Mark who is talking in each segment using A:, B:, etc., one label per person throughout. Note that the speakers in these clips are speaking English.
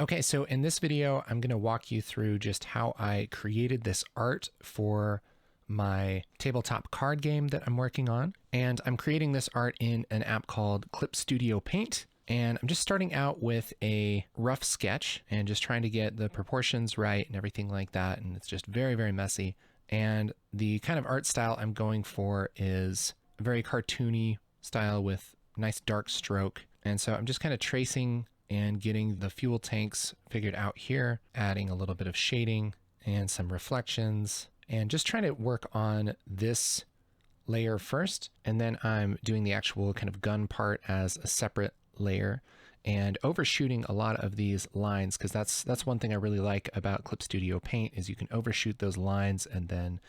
A: Okay, so in this video, I'm going to walk you through just how I created this art for my tabletop card game that I'm working on. And I'm creating this art in an app called Clip Studio Paint. And I'm just starting out with a rough sketch and just trying to get the proportions right and everything like that. And it's just very, very messy. And the kind of art style I'm going for is a very cartoony style with nice dark stroke. And so I'm just kind of tracing and getting the fuel tanks figured out here, adding a little bit of shading and some reflections, and just trying to work on this layer first. And then I'm doing the actual kind of gun part as a separate layer and overshooting a lot of these lines, because that's one thing I really like about Clip Studio Paint is you can overshoot those lines and then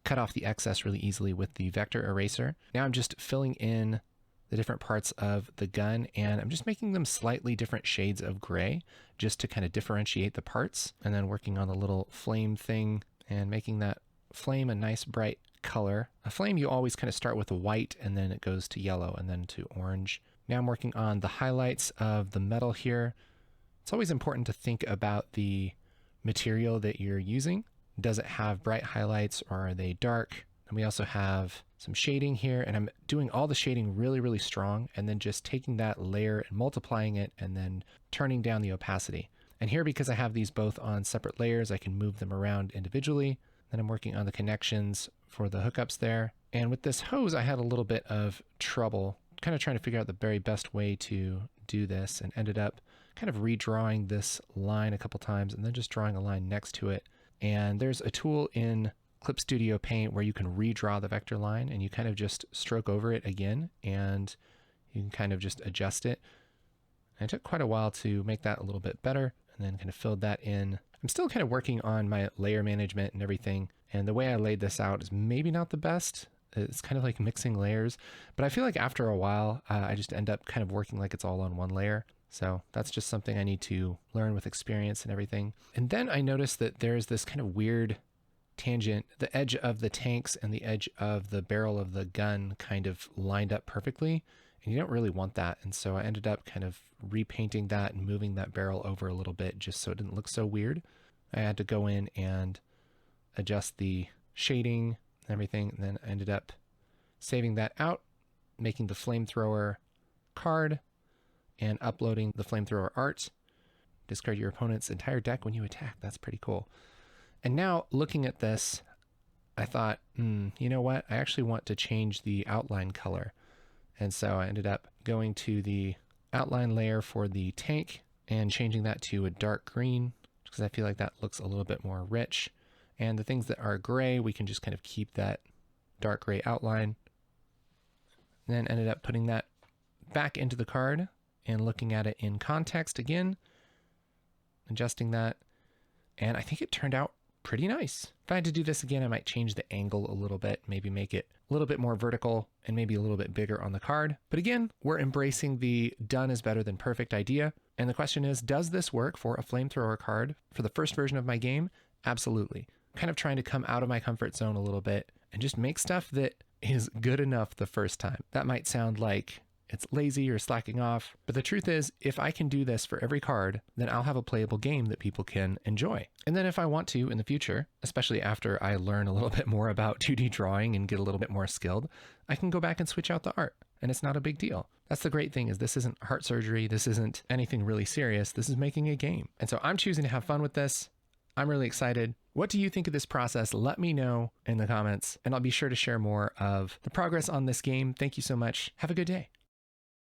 A: cut off the excess really easily with the vector eraser. Now I'm just filling in the different parts of the gun, and I'm just making them slightly different shades of gray just to kind of differentiate the parts, and then working on the little flame thing and making that flame a nice bright color. A flame, you always kind of start with a white and then it goes to yellow and then to orange. Now I'm working on the highlights of the metal here. It's always important to think about the material that you're using. Does it have bright highlights or are they dark? And we also have some shading here, and I'm doing all the shading really, really strong, and then just taking that layer and multiplying it and then turning down the opacity. And here, because I have these both on separate layers, I can move them around individually. Then I'm working on the connections for the hookups there. And with this hose, I had a little bit of trouble kind of trying to figure out the very best way to do this, and ended up kind of redrawing this line a couple times and then just drawing a line next to it. And there's a tool in Clip Studio Paint where you can redraw the vector line, and you kind of just stroke over it again and you can kind of just adjust it. And it took quite a while to make that a little bit better, and then kind of filled that in. I'm still kind of working on my layer management and everything, and the way I laid this out is maybe not the best. It's kind of like mixing layers, but I feel like after a while I just end up kind of working like it's all on one layer. So that's just something I need to learn with experience and everything. And then I noticed that there's this kind of weird tangent. The edge of the tanks and the edge of the barrel of the gun kind of lined up perfectly, and you don't really want that. And so I ended up kind of repainting that and moving that barrel over a little bit just so it didn't look so weird. I had to go in and adjust the shading and everything, and then I ended up saving that out, making the flamethrower card and uploading the flamethrower art. Discard your opponent's entire deck when you attack. That's pretty cool. And now looking at this, I thought, you know what? I actually want to change the outline color. And so I ended up going to the outline layer for the tank and changing that to a dark green, because I feel like that looks a little bit more rich. And the things that are gray, we can just kind of keep that dark gray outline. And then ended up putting that back into the card and looking at it in context again, adjusting that. And I think it turned out pretty nice. If I had to do this again, I might change the angle a little bit, maybe make it a little bit more vertical and maybe a little bit bigger on the card. But again, we're embracing the done is better than perfect idea. And the question is, does this work for a flamethrower card for the first version of my game? Absolutely. Kind of trying to come out of my comfort zone a little bit and just make stuff that is good enough the first time. That might sound like it's lazy or slacking off, but the truth is, if I can do this for every card, then I'll have a playable game that people can enjoy. And then if I want to in the future, especially after I learn a little bit more about 2D drawing and get a little bit more skilled, I can go back and switch out the art, and it's not a big deal. That's the great thing, is this isn't heart surgery, this isn't anything really serious, this is making a game. And so I'm choosing to have fun with this. I'm really excited. What do you think of this process? Let me know in the comments, and I'll be sure to share more of the progress on this game. Thank you so much. Have a good day.